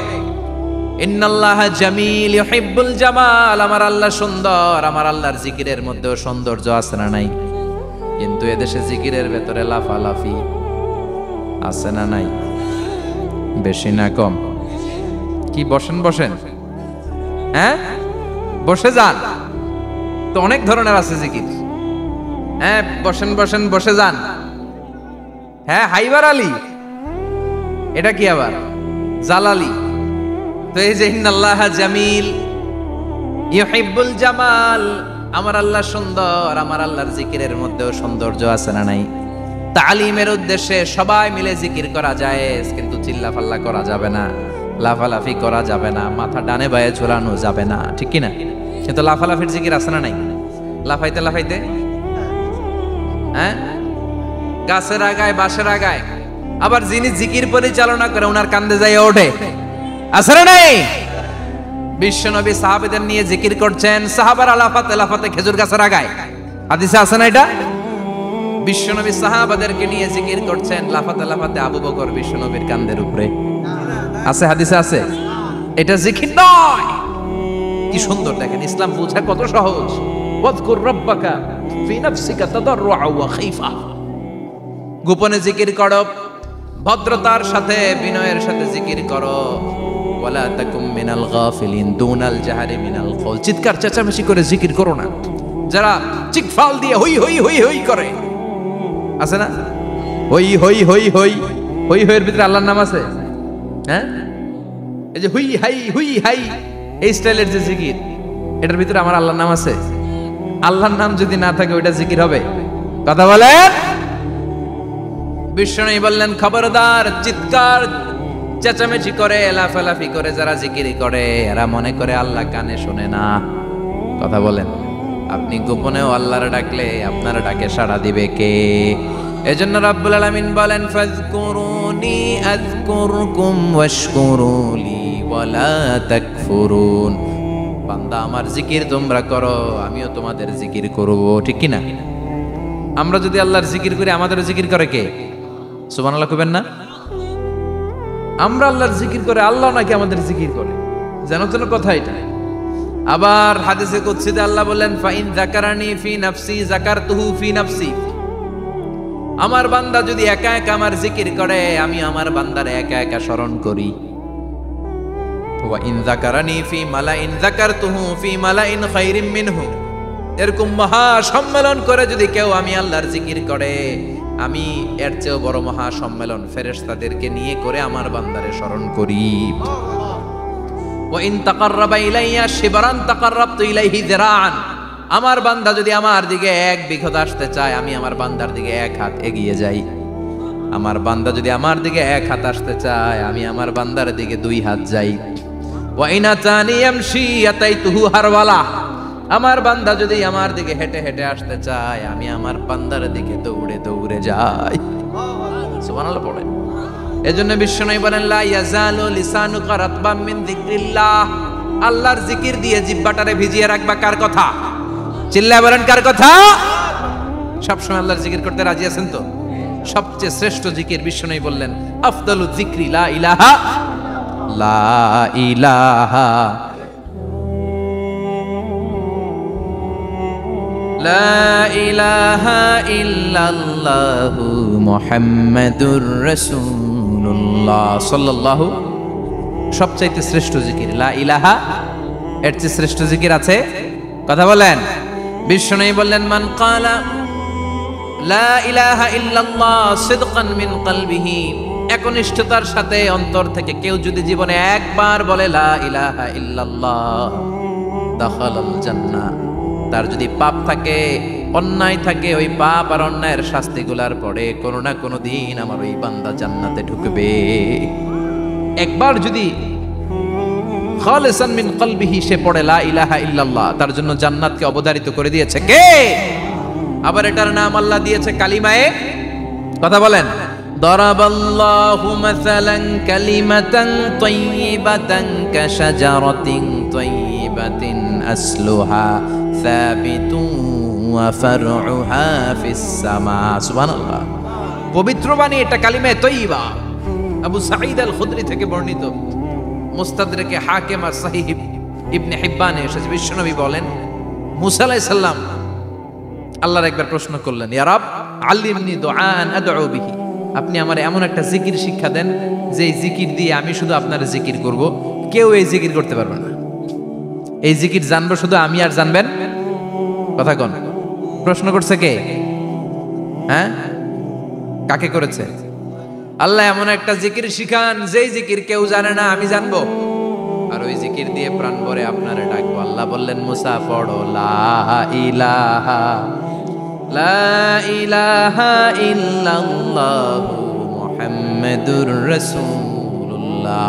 ইন্নাল্লাহা জামিল ইউহিব্বুল জামাল, আমার আল্লাহ সুন্দর, আমার আল্লাহর জিকিরের মধ্যেও সৌন্দর্য আছে না নাই? কিন্তু এদেশে জিকিরের ভেতরে লাফালাফি আছে না নাই? বেশি না কম? কি বসেন বসেন, হ্যাঁ বসে যান তো, অনেক ধরনের আছে জিকির। হ্যাঁ বসেন বসেন, বসে যান। হ্যাঁ হাইবার আলী, এটা কি আবার জালালি? তো এই যে ইন্নাল্লাহা জামিল ইউহিব্বুল জামাল, আমার আল্লাহ সুন্দর, আমার আল্লাহর জিকিরের মধ্যেও সৌন্দর্য আছে না নাই? তালিমের উদ্দেশ্যে সবাই মিলে জিকির করা যায়, কিন্তু চিল্লাফাল্লা করা যাবে না, লাফালাফি করা যাবে না, মাথা ডানে বায়ে ঝোলানো যাবে না, ঠিক কি না? কিন্তু লাফালাফির জিকির আছে না নাই? লাফাইতে লাফাইতে, হ্যাঁ গাছের আগায়, বাঁশের আগায়। আবার যিনি জিকির পরিচালনা করে ওনার কান্দে যাই ওঠে, আছে না নাই? বিশ্বনবী সাহাবাদের নিয়ে জিকির করছেন, সাহাবারা লাফাতে লাফাতে খেজুর গাছের আগায়। হাদিসে আছে না এটা? বিশ্বনবী সাহাবাদেরকে নিয়ে জিকির করছেন, লাফাতে লাফাতে আবু বকর বিশ্বনবীর কান্দের উপরে। আছে, হাদিসে আছে। এটা জিকির নয়। কি সুন্দর দেখেন, ইসলাম বোঝা কত সহজ। ওয়াজকুর রাব্বাকা ফি নাফসিকা তাদাররুআন ওয়া খীফা, গোপনে জিকির করো, ভদ্রতার সাথে, বিনয়ের সাথে জিকির করো। ওয়ালা তাকুম মিনাল গাফিলিন, দুনাল জাহারি মিনাল কওল, চিৎকার চেঁচামেচি করে জিকির করো না। যারা চিকফাল দিয়ে হই হই হই হই করে, আছে না? হই হই হই হই হই হইয়ের ভিতরে আল্লাহর নাম আছে। হ্যাঁ এই যে হুই হাই হুই হাই, এই স্টাইলের যে জিকির, এটার ভিতরে আমার আল্লাহর নাম আছে? আল্লাহর নাম যদি না থাকে ওইটা জিকির হবে? কথা বলেন। বিষ্ণু বললেন, খবরদার, চিৎকার চেঁচামেচি করে, লাফালাফি করে যারা জিকির করে, এরা মনে করে আল্লাহ কানে শোনে না। কথা বলেন। আপনি গোপনেও আল্লাহর ডাকলে আপনার ডাকে সাড়া দিবে কে? এজন্য রাব্বুল আলামিন বলেন, ফাযকুরুনি আযকুরকুম ওয়াশকুরুলি ওয়ালা তাকফুরুন। বান্দা আমার জিকির তোমরা করো, আমিও তোমাদের জিকির করব, ঠিক কি না? আমরা যদি আল্লাহর জিকির করি, আমাদের জিকির করে কে? সুবহানাল্লাহ কইবেন না? আমরা আল্লাহর জিকির করে, আল্লাহ নাকি আমাদের জিকির করে, জানো তো কথা এটা। আবার হাদিসে কুদসিতে আল্লাহ বলেন, ফাইন যাকারানি ফি নাফসি যাকারতুহু ফি নাফসি, আমার বান্দা যদি একা একা আমার জিকির করে, আমি আমার বান্দারে একা একা স্মরণ করি। ওয়া ইন যাকারানি ফি মালাইন যাকারতুহু ফি মালাইন খায়রিম মিনহু। এরকম মহা সম্মেলন করে যদি কেউ আমি আল্লাহর জিকির করে, আমি এর চেয়েও বড় মহা সম্মেলন ফেরেশতাদেরকে নিয়ে করে আমার বান্দারে স্মরণ করি। ওয়া ইন তাকাররাবা ইলাইয়া শিবরান তাকাররাবতু ইলাইহি যিরাআন। আমার বান্দা যদি আমার দিকে 1 বিঘত আসতে চায়, আমি আমার বান্দার দিকে 1 হাত এগিয়ে যাই। আমার বান্দা যদি আমার দিকে 1 হাত আসতে চায়, আমি আমার বান্দার দিকে 2 হাত যাই। ওয়া ইন আতানি ইয়ামশি আতাইতুহু হারওয়ালা। আমার বান্দা যদি আমার দিকে হেঁটে হেঁটে আসতে চায়, আমি আমার বান্দার দিকে দৌড়ে দৌড়ে যাই। সুবহানাল্লাহ পড়েন। এজন্য বিশ্বনবী বলেন, লা ইয়াজালু লিসানুকা রাতবাম মিন যিকরিল্লাহ। আল্লাহর জিকির দিয়ে জিহ্বাটারে ভিজিয়ে রাখবা। কার কথা? চিল্লায় বলেন কার কথা? সবসময় আল্লাহর জিকির করতে রাজি আছেন তো? সবচেয়ে শ্রেষ্ঠ জিকির বিশ্বনবী বললেন, আফদালু যিকরি লা ইলাহা লা ইলাহা লা ইলাহা ইল্লাল্লাহু মুহাম্মাদুর রাসূলুল্লাহ সাল্লাল্লাহু। সবচাইতে শ্রেষ্ঠ জিকির লা ইলাহা। এর চেয়ে শ্রেষ্ঠ জিকির আছে? কথা বলেন। বিশ্বনবী বললেন, মান ক্বালা লা ইলাহা ইল্লাল্লাহ সিদকান মিন কলবিহি। একনিষ্ঠতার সাথে অন্তর থেকে কেউ যদি জীবনে একবার বলে লা ইলাহা ইল্লাল্লাহ, দাখালাল জান্নাহ। তার যদি পাপ থাকে, অন্যায় থাকে, ওই পাপ আর অন্যায়ের শাস্তিগুলার পরে কোনো না কোনো দিন আমার ওই বান্দা জান্নাতে ঢুকবে। একবার যদি খালিসান মিন কলবিহি সে পড়ে লা ইলাহা ইল্লাল্লাহ, তার জন্য জান্নাতকে অবধারিত করে দিয়েছে কে? আবার এটার নাম আল্লাহ দিয়েছে কালিমায়ে। কথা বলেন। দরাবাল্লাহু মাসালান কালিমাতান তাইয়িবাতান কাশাজারাতিন তাইয়িবাতিন আসলুহা সাবিতুন ওয়া ফারউহা ফিস সামা। সুবহানাল্লাহ। পবিত্র বাণী এটা কালিমায়ে তাইয়িবা। আবু সাঈদ আল খুদরি থেকে বর্ণিত, মুস্তাদরাকে হাকিম আর সহিহ ইবনে হিব্বানে এসেছে। বিশ্বনবী বলেন, মুসা আলাইহিস সালাম আল্লাহর একবার প্রশ্ন করলেন, ইয়া রাব আল্লিমনি দুআন আদউ বিহি। আপনি আমার এমন একটা জিকির শিক্ষা দেন যে এই জিকির দিয়ে আমি শুধু আপনার জিকির করব, কেউ এই জিকির করতে পারবে না। এই জিকির জানবো শুধু আমি আর জানবেন। কথা কোন? প্রশ্ন করছে কে? হ্যাঁ, কাকে করেছে? আল্লাহ এমন একটা জিকির শিখান যেই জিকির কেউ জানে না, আমি জানবো, আর ওই জিকির দিয়ে প্রাণ ভরে আপনারে ডাকবো। আল্লাহ বললেন, মুসা পড়ো লা ইলাহা লা ইলাহা ইল্লাল্লাহু মুহাম্মাদুর রাসূলুল্লাহ।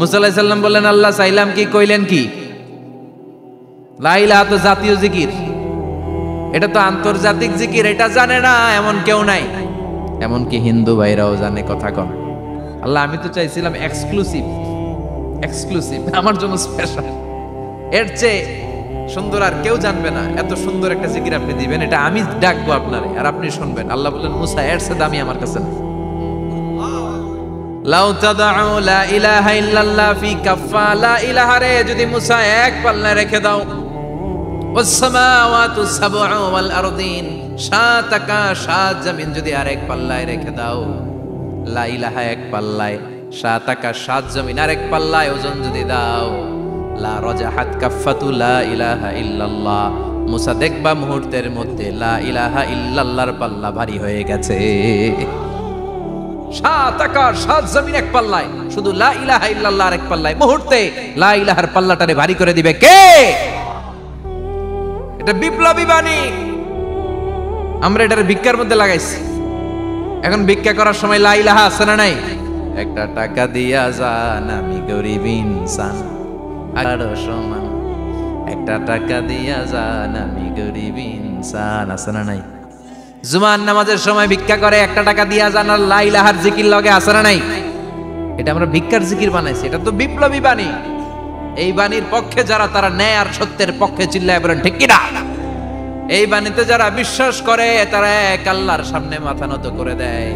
মুসা আলাইহিস সালাম বললেন, আল্লাহ চাইলাম কি, কইলেন কি? লা ইলাহা তো জাতীয় জিকির, এটা তো আন্তর্জাতিক জিকির, এটা জানে না এমন কেউ নাই। এমনকি হিন্দু ভাইরাও জানে। কথা কম। আল্লাহ আমি তো চাইছিলাম এক্সক্লুসিভ, আমার জন্য স্পেশাল, এর চেয়ে সুন্দর আর কেউ জানবে না। এত সুন্দর একটা জিকির আপনি দিবেন, এটা আমি ডাকবো আপনারে আর আপনি শুনবেন। আল্লাহ বললেন, মুসা এর চেয়ে দামি আমার কাছে না। লাউ তাদউ লা ইলাহা ইল্লাল্লাহ ফি কাফা। লা ইলাহা রে যদি মুসা এক পাল্লায় রেখে দাও, ওয়াস সামাওয়াতু সাবউ ওয়াল আরদিন, 7 আকাশ 7 জমিন যদি আরেক পাল্লায় রেখে দাও, লা ইলাহা এক পাল্লায়, 7 আকাশ 7 জমিন আরেক পাল্লায় ওজন যদি দাও, লা রাজাহাত কাফাতু লা ইলাহা ইল্লাল্লাহ। মুসা দেখবা মুহূর্তের মধ্যে লা ইলাহা ইল্লাল্লাহর পাল্লা ভারী হয়ে গেছে। 7 আকাশ 7 জমিন এক পাল্লায়, শুধু লা ইলাহা ইল্লাল্লাহ আরেক পাল্লায়, মুহূর্তে লা ইলাহার পাল্লাটারে ভারী করে দিবে কে? এটা বিপ্লবী বাণী। আমরা এটার ভিক্ষার মধ্যে লাগাইছি। এখন ভিক্ষা করার সময় লা ইলাহা আছে না নাই? একটা টাকা দিয়া যান আমি গরিব ইনসান, আরো সমান। একটা টাকা দিয়া যান আমি গরিব ইনসান, আছে না নাই? জুমার নামাজের সময় ভিক্ষা করে একটা টাকা দিয়া যান, আর লা ইলাহার জিকির লগে আছে না নাই? এটা আমরা ভিক্ষার জিকির বানাইছি। এটা তো বিপ্লবী বাণী। এই বাণীর পক্ষে যারা, তারা ন্যায় আর সত্যের পক্ষে চিল্লায় বলেন ঠিক কিনা? এই বাণীতে যারা বিশ্বাস করে তারা এক আল্লাহর সামনে মাথা নত করে দেয়।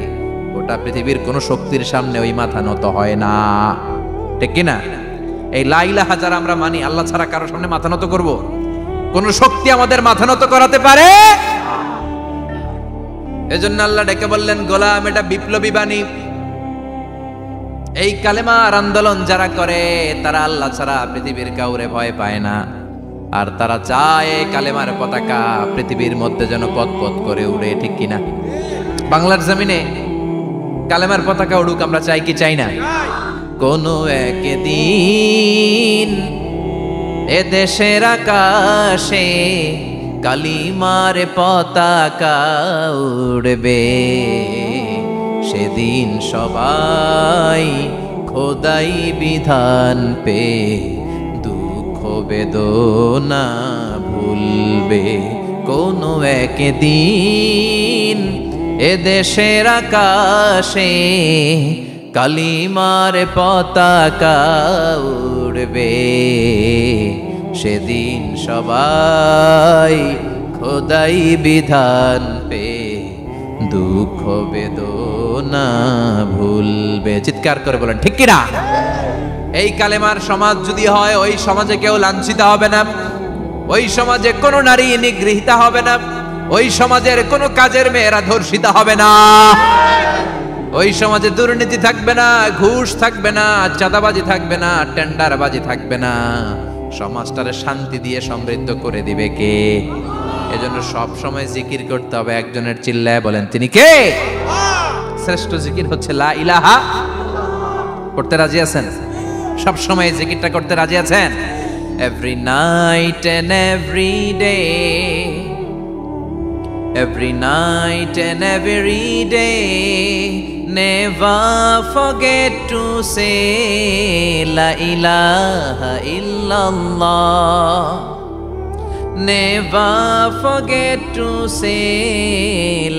গোটা পৃথিবীর কোন শক্তির সামনে ওই মাথা নত হয় না। ঠিক কিনা? এই লা ইলাহা যারা আমরা মানি, আল্লাহ ছাড়া কারোর সামনে মাথা নত করব? কোন শক্তি আমাদের মাথা নত করাতে পারে? এজন্য আল্লাহ ডেকে বললেন, গোলাম এটা বিপ্লবী বাণী। এই কালেমার আন্দোলন যারা করে তারা আল্লাহ ছাড়া পৃথিবীর কাউরে ভয় পায় না, আর তারা চায় এই কালেমার পতাকা পৃথিবীর মধ্যে যেন পথ পথ করে উড়ে, ঠিক কিনা? বাংলার জমিনে কালেমার পতাকা উড়ুক, আমরা চাই কি চাই না? কোনো একদিন এ দেশের আকাশে কালিমার পতাকা উড়বে, সেদিন সবাই খোদাই বিধান পে দুঃখ বেদনা ভুলবে। কোনো একদিন এ দেশের আকাশে কালিমার পতাকা উড়বে, সেদিন সবাই খোদাই বিধান পে দুঃখ বেদনা ভুলবে। চিৎকার করে বলেন ঠিক কিনা? এই কালেমার সমাজ যদি হয়, ওই সমাজে কেউ লাঞ্ছিত হবে না, ওই সমাজে কোনো নারী নিগৃহীতা হবে না, ওই সমাজের কোনো কাজের মেয়েরা ধর্ষিতা হবে না, ওই সমাজে দুর্নীতি থাকবে না, ঘুষ থাকবে না, চাঁদাবাজি থাকবে না, টেন্ডারবাজি থাকবে না। সমাজটারে শান্তি দিয়ে সমৃদ্ধ করে দিবে কে? এজন্য সব সময় জিকির করতে হবে একজনের, চিল্লায় বলেন তিনি কে? শ্রেষ্ঠ জিকির হচ্ছে লা ইলাহা। করতে রাজি আছেন? সব সময় জিকিরটা করতে রাজি আছেন? Every night and every day, every night and every day, never forget to say la ilaha illallah, never forget to say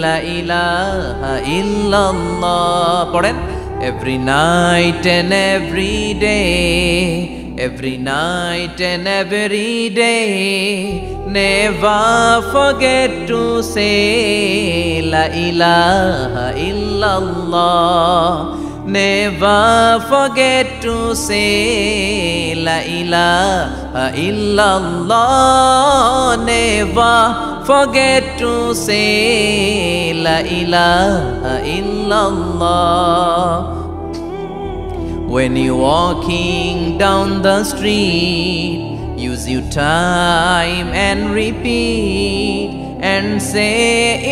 la ilaha illallah. পড়েন, every night and every day, every night and every day, never forget to say la ilaha illallah, never forget to say la ilaha illallah, never forget to say la ilaha illallah. When you're walking down the street, use your time and repeat, and say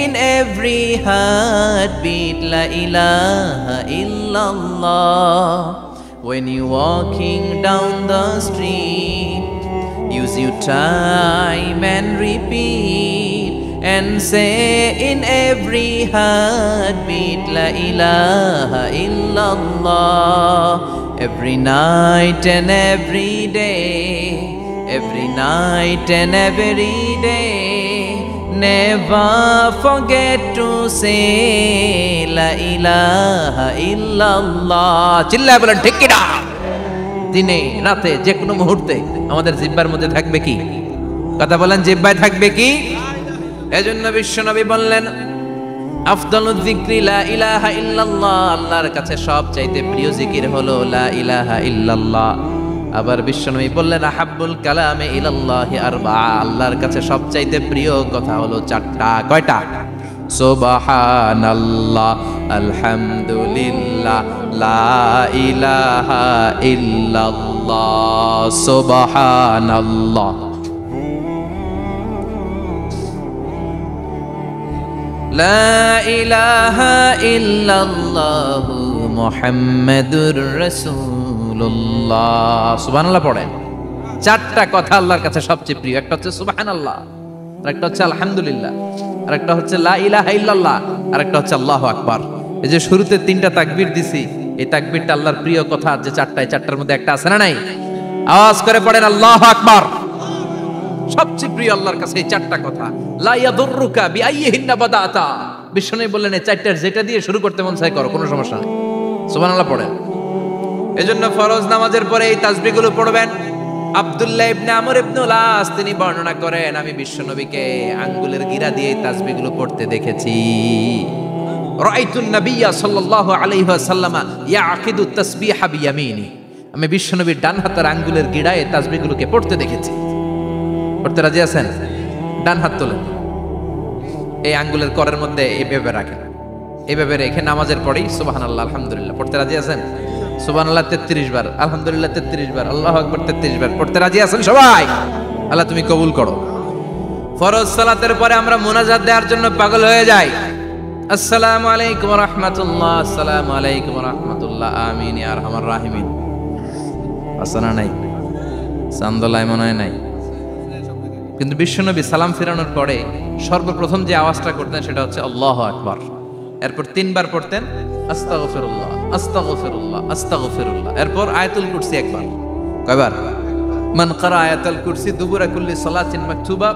in every heartbeat la ilaha illallah. When you're walking down the street, use your time and repeat, and say in every heartbeat la ilaha illallah. Every night and every day, every night and every day, never forget to say la ilaha illallah. চিল্লায় বলেন ঠিক কিনা? দিনে রাতে যে কোনো মুহূর্তে আমাদের জিহ্বার মধ্যে থাকবে কি? কথা বলেন, জিহ্বায় থাকবে কি? এজন্য বিশ্বনবী বললেন, আফদালুয যিকরি লা ইলাহা ইল্লাল্লাহ, আল্লাহর কাছে সবচাইতে প্রিয় জিকির হলো লা ইলাহা ইল্লাল্লাহ। আবার বিশ্বনবী বললেন, আহাব্বুল কালামে ইলাল্লাহি আরবা, আল্লাহর কাছে সবচাইতে প্রিয় কথা হলো চারটা। কয়টা? সুবহানাল্লাহ, আলহামদুলিল্লাহ, লা ইলাহা ইল্লাল্লাহ। সুবহানাল্লাহ, লা ইলাহা ইল্লাল্লাহু মুহাম্মাদুর রাসূলুল্লাহ। সুবহানাল্লাহ পড়েন। চারটা কথা আল্লাহর কাছে সবচেয়ে প্রিয়। একটা হচ্ছে সুবহানাল্লাহ, আরেকটা হচ্ছে আলহামদুলিল্লাহ, আরেকটা হচ্ছে লা ইলাহা ইল্লাল্লাহ, আরেকটা হচ্ছে আল্লাহু আকবার। এই যে শুরুতে তিনটা তাকবীর দিছি, এই তাকবীরটা আল্লাহর প্রিয় কথা যে চারটায়, চারটার মধ্যে একটা আছে না নাই? আওয়াজ করে পড়েন আল্লাহু আকবার। সবচেয়ে প্রিয় আল্লাহর কাছে এই চারটা কথা। লা ইয়াদুররুকা বিআইয়িহিন্না বাদাতা, বিশ্বনবী বললেন এই চারটার যেটা দিয়ে শুরু করতে মন চায় করো, কোনো সমস্যা নেই। সুবহানাল্লাহ পড়েন। এজন্য ফরজ নামাজের পরে এই তাসবিহগুলো পড়বেন। আব্দুল্লাহ ইবনে আমর ইবনে আস তিনি বর্ণনা করেন, আমি বিশ্বনবীকে আঙ্গুলের গিরা দিয়ে এই তাসবিহগুলো পড়তে দেখেছি। রাআইতুন নাবিয়্যা সাল্লাল্লাহু আলাইহি ওয়াসাল্লাম ইয়াকিদু তাসবিহা বিয়ামিনি, আমি বিশ্বনবীর ডান হাতের আঙ্গুলের গিরায় এই তাসবিহগুলোকে পড়তে দেখেছি। পড়তে রাজি আছেন? ডান হাত তোলেন, এই আঙ্গুলের করের মধ্যে এইভাবে রাখেন, এইভাবে রেখে নামাজের পরেই সুবহানাল্লাহ আলহামদুলিল্লাহ পড়তে রাজি আছেন? সুবহানাল্লাহ 33 বার, আলহামদুলিল্লাহ 33 বার, আল্লাহু আকবার 33 বার পড়তে রাজি আছেন সবাই? আল্লাহ তুমি কবুল করো। ফরজ সালাতের পরে আমরা মুনাজাত দেওয়ার জন্য পাগল হয়ে যাই। আসসালামু আলাইকুম ওয়া রাহমাতুল্লাহ, আসসালামু আলাইকুম ওয়া রাহমাতুল্লাহ, আমিন ইয়া আরহামার রাহিমিন। আসনা নাই, চান্দলায় মনে হয় নাই। কিন্তু বিশ্বনবী সালাম ফেরানোর পরে সর্বপ্রথম যে আওয়াজটা করতেন সেটা হচ্ছে আল্লাহু আকবার। এরপর 3 বার পড়তেন আস্তাগফিরুল্লাহ, আস্তাগফিরুল্লাহ, আস্তাগফিরুল্লাহ। এরপর আয়াতুল কুরসি একবার। কয়বার? মান ক্বারা আয়াতুল কুরসি দুবুরা কুল্লি সালাতিন মাকতুবা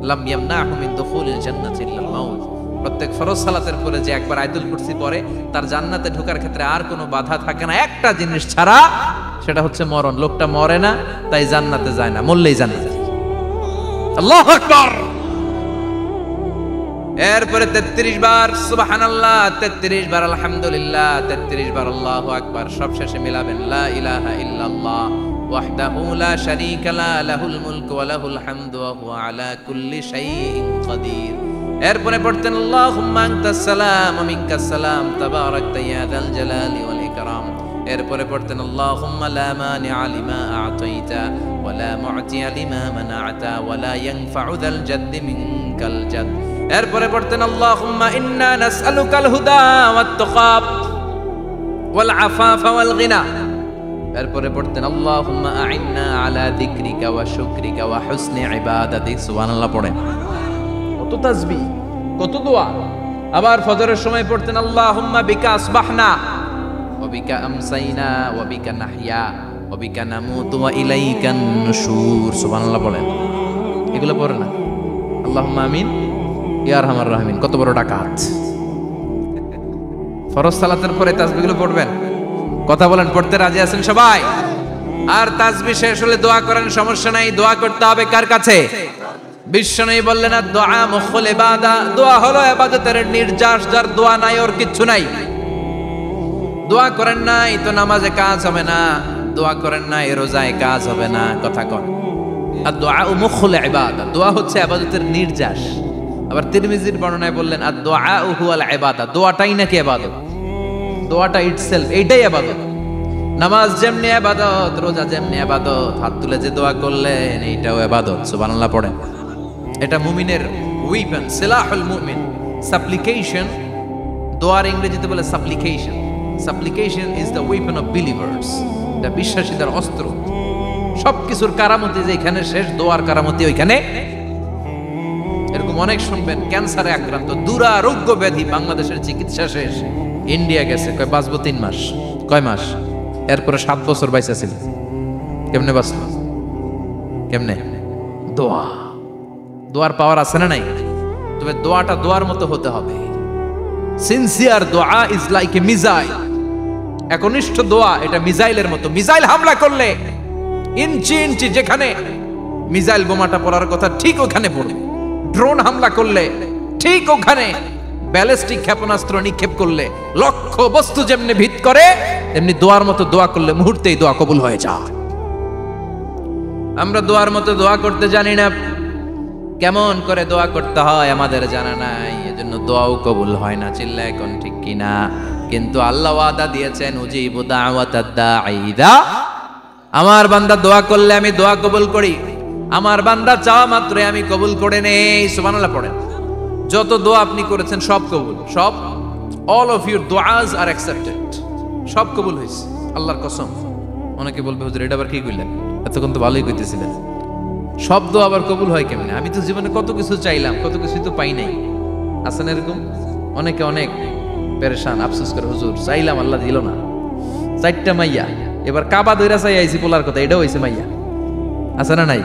লাম ইয়ামনাহু মিন দুখুলিল জান্নাতি ইল্লাল মাউত। প্রত্যেক ফরজ সালাতের পরে যে একবার আয়াতুল কুরসি পড়ে তার জান্নাতে ঢোকার ক্ষেত্রে আর কোনো বাধা থাকে না, একটা জিনিস ছাড়া, সেটা হচ্ছে মরণ। লোকটা মরে না তাই জান্নাতে যায় না, মরলেই জান্নাতে। আল্লাহু আকবার। এরপরে 33 বার সুবহানাল্লাহ, 33 বার আলহামদুলিল্লাহ, 33 বার আল্লাহু আকবার। সব শেষে মিলাবেন লা ইলাহা ইল্লাল্লাহ ওয়াহদাহু লা শারীকা লা লাহুল মুলকু ওয়া লাহুল হামদু ওয়া হুয়া আলা কুল্লি শাইইন কাদির। এরপরে পড়তেন আল্লাহুম্মা আনতাস সালাম ওয়া মিনকাস সালাম তাবারাকতা ইয়া যাল জালালি ওয়াল ইকরাম। এরপরে পড়তেন আল্লাহুম্মা লা মানিআ লিমা আ'তাইতা ওয়া লা মু'তিয়া লিমা মানা'তা ওয়া লা ইয়ানফা'ু যাল জাদ্দি মিনকাল জাদ। এরপরে পড়তেন আল্লাহুম্মা ইন্না নাসআলুকাল হুদা ওয়াত তুকা ওয়াল আফাফা ওয়াল গিনা। এরপরে পড়তেন আল্লাহুম্মা আ'ইন্না আলা যিকরিকা ওয়া শুকরিকা ওয়া হুসনি ইবাদাতিক। সুবহানাল্লাহ পড়েন। কত তাসবিহ, কত দোয়া। আবার ফজরের সময় পড়তেন আল্লাহুম্মা বিকা আসবাহনা ওয়া বিকা আমসাইনা ওয়া বিকা নাহইয়া ওয়া বিকা নামুতু ওয়া ইলাইকান নুশুর। সুবহানাল্লাহ পড়েন। এগুলো পড়ে না? আল্লাহুম্মা আমিন ইয়া আরহামার রাহিমিন। কত বড় ডাকাত। ফরজ সালাতের পরে তাসবিহগুলো পড়বেন। কথা বলেন, পড়তে রাজি আছেন সবাই? আর তাসবিহ শেষ হলে দোয়া করেন, সমস্যা নাই। দোয়া করতে হবে কার কাছে? বিশ্বনবী বললেন না, দোয়া মুখুল ইবাদা। দোয়া হলো ইবাদতের নির্যাস। যার দোয়া নাই ওর কিচ্ছু নাই। দোয়া করেন নাই তো নামাজে কাজ হবে না, দোয়া করেন নাই রোজায় কাজ হবে না। কথা কর। আর দোয়া মুখুল ইবাদা, দোয়া হচ্ছে ইবাদতের নির্যাস। আবার তিরমিজির বর্ণনায় বললেন আর দোয়া হুয়াল ইবাদা, দোয়াটাই নাকি ইবাদত। দোয়াটা ইটসেলফ, এইটাই ইবাদত। নামাজ যেমনি ইবাদত, রোজা যেমনি ইবাদত, হাত তুলে যে দোয়া করলেন এইটাও ইবাদত। সুবহানাল্লাহ পড়েন। এটা মুমিনের ওয়েপন, সিলাহুল মুমিন। সাপ্লিকেশন, দোয়ার ইংরেজিতে বলে সাপ্লিকেশন। সাপ্লিকেশন is the weapon of believers. এটা বিশ্বাসীদের অস্ত্র। সবকিছুর কারামতি যেখানে শেষ, দোয়ার কারামতি ওইখানে। এরকম অনেক শুনবেন, ক্যান্সারে আক্রান্ত, দুরারোগ্য ব্যাধি, বাংলাদেশের চিকিৎসা শেষ, ইন্ডিয়া গেছে, কয় বাঁচবো 3 মাস। কয় মাস? এরপরে 7 বছর বাইসা ছিল। কেমনে বাঁচল? কেমনে? দোয়া। দোয়ার পাওয়ার আছে না নাই? তবে দোয়াটা দোয়ার মতো হতে হবে। সিনসিয়ার দোয়া ইজ লাইক এ মিসাইল। একনিষ্ঠ দোয়া এটা মিসাইলের মতো। মিসাইল হামলা করলে ইঞ্চি ইঞ্চি যেখানে মিসাইল বোমাটা পড়ার কথা ঠিক ওখানে পড়বে। ড্রোন হামলা করলে ঠিক ওখানে, ব্যালিস্টিক ক্ষেপণাস্ত্র নিক্ষেপ করলে লক্ষ্য বস্তু যেমনি ভিত করে, তেমনি দোয়ার মতো দোয়া করলে মুহূর্তেই দোয়া কবুল হয়ে যায়। আমরা দোয়ার মতো দোয়া করতে জানি না। কেমন করে দোয়া করতে হয় আমাদের জানা নাই, এজন্য দোয়াও কবুল হয় না। চিল্লায় কোন ঠিক কিনা? কিন্তু আল্লাহ ওয়াদা দিয়েছেন উজিবু দাওয়াতাদ দাঈ ইযা। আমার বান্দা দোয়া করলে আমি দোয়া কবুল করি। আমার বান্দা চাওয়া মাত্রই আমি কবুল করে নেই। সুবহানাল্লাহ পড়েন। যত দোয়া আপনি করেছেন সব কবুল, সব। অল অফ ইউর দোয়াজ আর অ্যাকসেপ্টেড। সব কবুল হয়েছে আল্লাহর কসম। অনেকে বলবে হুজুর এটা আবার কি কইলেন? এতক্ষণ তো ভালোই কইতেছিলেন। সব দোয়া আবার কবুল হয় কেমনে? আমি তো জীবনে কত কিছু চাইলাম, কত কিছুই তো পাই নাই। আছে না এরকম? অনেকে অনেক পেরেশান, আফসোস করে হুজুর চাইলাম আল্লাহ দিল না। 4টা মাইয়া, এবার কাবা দইরা চাই আইছি পোলার কথা, এটাও হইছে মাইয়া। আছে না নাই?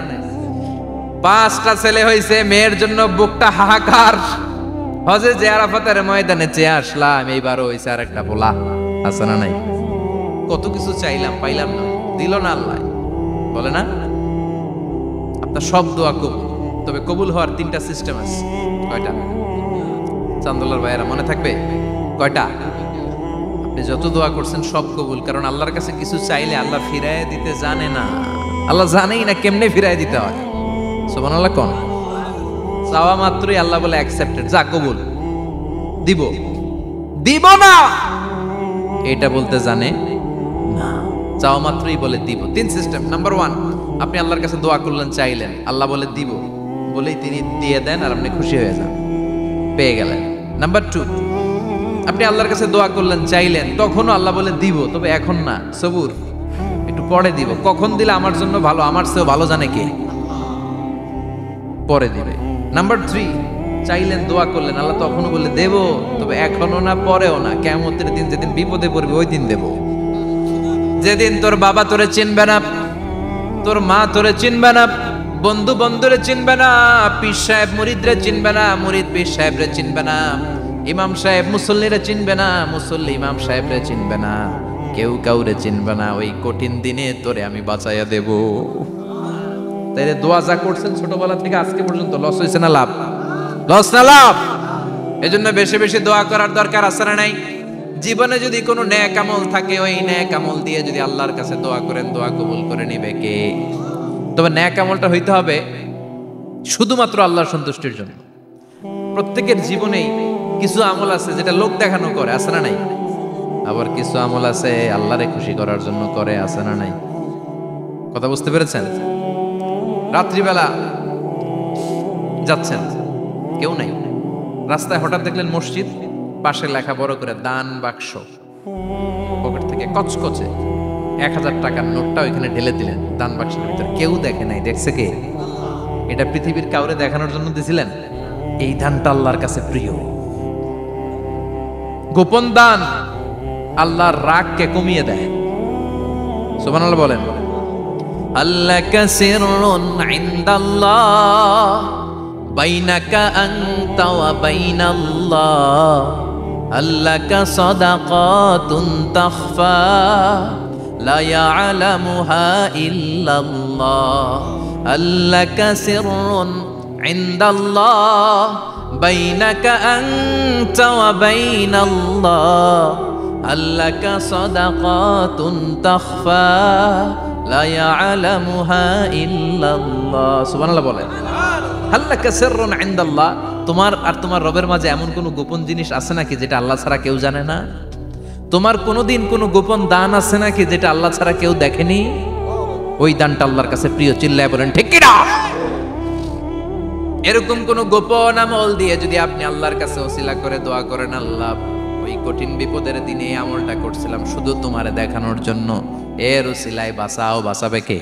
5টা ছেলে হইছে, মেয়ের জন্য বুকটা হাহাকার। হজে যে আরাফাতের ময়দানে চেয়ে আসলাম, এইবারও হইছে আর একটা পোলা। আছে না নাই? কত কিছু চাইলাম, পাইলাম না, দিল না আল্লাহ। বলে না আপনার সব দোয়া কবুল। তবে কবুল হওয়ার 3টা সিস্টেম আছে। কয়টা? চান্দুলার ভাইয়েরা মনে থাকবে? কয়টা? আপনি যত দোয়া করছেন সব কবুল। কারণ আল্লাহর কাছে কিছু চাইলে আল্লাহ ফিরায় দিতে জানে না। আল্লাহ জানেই না কেমনে ফিরায় দিতে হয়। সুবহানাল্লাহ কোন? চাওয়া মাত্রই আল্লাহ বলে অ্যাকসেপ্টেড, যা কবুল, দিব দিব না এটা বলতে জানে না। চাওয়া মাত্রই বলে দিব। 3 সিস্টেম। নাম্বার 1, আপনি আল্লাহর কাছে দোয়া করলেন, চাইলেন, আল্লাহ বলে দিব, বলেই তিনি দিয়ে দেন আর আপনি খুশি হয়ে যান, পেয়ে গেলেন। নাম্বার 2, আপনি আল্লাহর কাছে দোয়া করলেন, চাইলেন, তখনও আল্লাহ বলে দিব, তবে এখন না, সবুর, একটু পরে দিব। কখন দিলে আমার জন্য ভালো, আমার চেয়েও ভালো জানে কে, পরে দিবে। নাম্বার 3, চাইলেন, দোয়া করলেন, আল্লাহ তখনও বলে দেব, তবে এখনো না, পরেও না, কিয়ামতের দিন যেদিন বিপদে পড়বে ওই দিন দেব। যেদিন তোর বাবা তোরে চিনবে না, তোর মা তোরে চিনবে না, বন্ধু বন্ধুরে চিনবে না, পীর সাহেব মুরিদরে চিনবে না, মুরিদ পীর সাহেবরে চিনবে না, ইমাম সাহেব মুসল্লিরে চিনবে না, মুসল্লি ইমাম সাহেবরে চিনবে না, কেউ কাউরে চিনবে না। ওই কঠিন দিনে তোরে আমি বাঁচাইয়া দেব। তাইলে দোয়া যা করছেন ছোটবেলা থেকে আজকে পর্যন্ত, লস হয়েছে না লাভ? লস না লাভ? এজন্য বেশি বেশি দোয়া করার দরকার আছে না নাই? জীবনে যদি কোনো নেক আমল থাকে, ওই নেক আমল দিয়ে যদি আল্লাহর কাছে দোয়া করেন, দোয়া কবুল করে নিবে কে? তবে নেক আমলটা হইতে হবে শুধুমাত্র আল্লাহর সন্তুষ্টির জন্য। প্রত্যেকের জীবনেই কিছু আমল আছে যেটা লোক দেখানো করে, আছে না নাই? আবার কিছু আমল আছে আল্লাহরে খুশি করার জন্য করে, আছে না নাই? কথা বুঝতে পেরেছেন? রাত্রিবেলা যাচ্ছেন, কেউ নাই, রাস্তায় হঠাৎ দেখলেন মসজিদ, পাশে লেখা বড় করে দান বাক্স, পকেট থেকে কচকচে 1000 টাকার নোটটা ওইখানে ঢেলে দিলেন দান বাক্সের ভিতরে। কেউ দেখে নাই, দেখছে কে? এটা পৃথিবীর কাউরে দেখানোর জন্য দিছিলেন? এই দানটা আল্লাহর কাছে প্রিয়। গোপন দান আল্লাহর রাগকে কমিয়ে দেয়। সুবহানাল্লাহ বলেন। আল্লাকা সিররুন ইনদাল্লাহ বাইনাকা আনতা ওয়া বাইনাল্লাহ, আল্লাকা সাদাকাতুন তাখফা লা ইয়ালামুহা ইল্লাল্লাহ, আল্লাকা সিররুন ইনদাল্লাহ বাইনাকা আনতা ওয়া বাইনাল্লাহ, আল্লাকা সাদাকাতুন তাখফা লা ইয়ালামুহা ইল্লাল্লাহ। সুবহানাল্লাহ বলেন। আল্লাকা সিররুন ইনদাল্লাহ, তোমার আর তোমার রবের মাঝে এমন কোন গোপন জিনিস আছে নাকি যেটা আল্লাহ ছাড়া কেউ জানে না? তোমার কোনোদিন কোনো গোপন দান আছে নাকি যেটা আল্লাহ ছাড়া কেউ দেখেনি? ওই দানটা আল্লাহর কাছে প্রিয়। চিল্লায় বলেন ঠিক কি না? এরকম কোন গোপন আমল দিয়ে যদি আপনি আল্লাহর কাছে ওসিলা করে দোয়া করেন, আল্লাহ ওই কঠিন বিপদের দিনে এই আমলটা করছিলাম শুধু তোমারে দেখানোর জন্য, এর ওসিলায় বাঁচাও, বাঁচাবে কে?